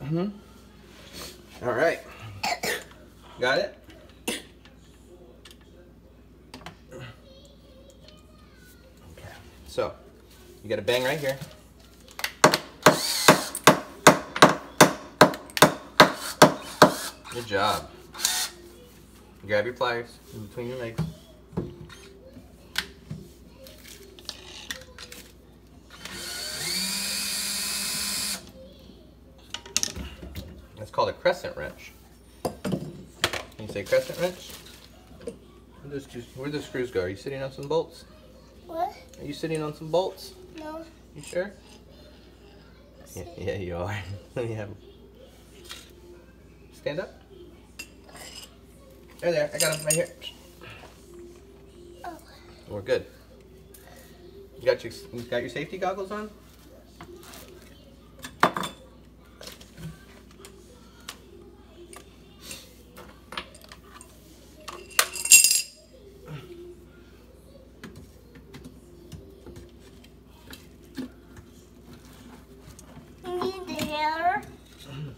All right. Got it? Okay. So, you got a bang right here. Good job. Grab your pliers in between your legs. That's called a crescent wrench. Can you say crescent wrench? Where'd the screws go? Are you sitting on some bolts? What? Are you sitting on some bolts? No. You sure? Yeah, you are. Let me have them. Stand up. There, I got them right here. Oh. We're good. You got your safety goggles on? You need the hammer?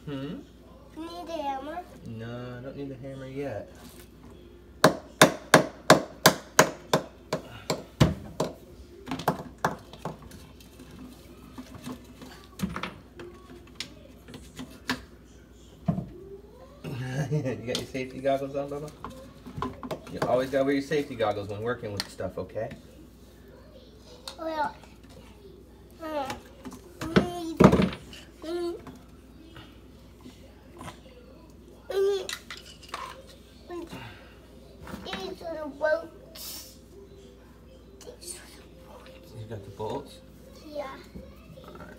Hmm? You need the hammer? No, I don't need the hammer yet. You got your safety goggles on, Bubba? You always gotta wear your safety goggles when working with stuff, okay? Well, these are the bolts. These are the bolts. You got the bolts? Yeah. Alright.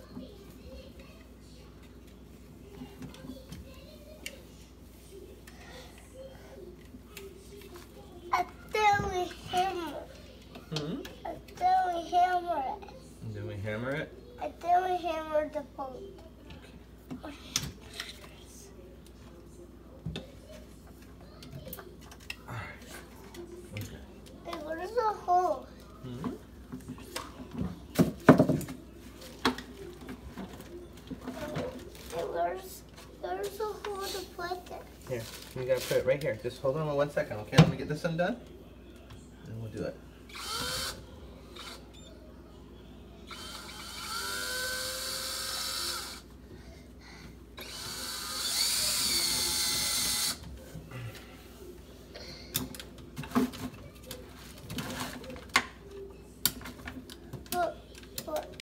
I thought we hammer. Hmm? I thought we hammer it. Then we hammer it? I thought we hammered the bolt. Okay. Hey, where's the hole? Hmm? Hey, where's the hole to put it? Here, you gotta put it right here. Just hold on 1 second, okay? Let me get this undone.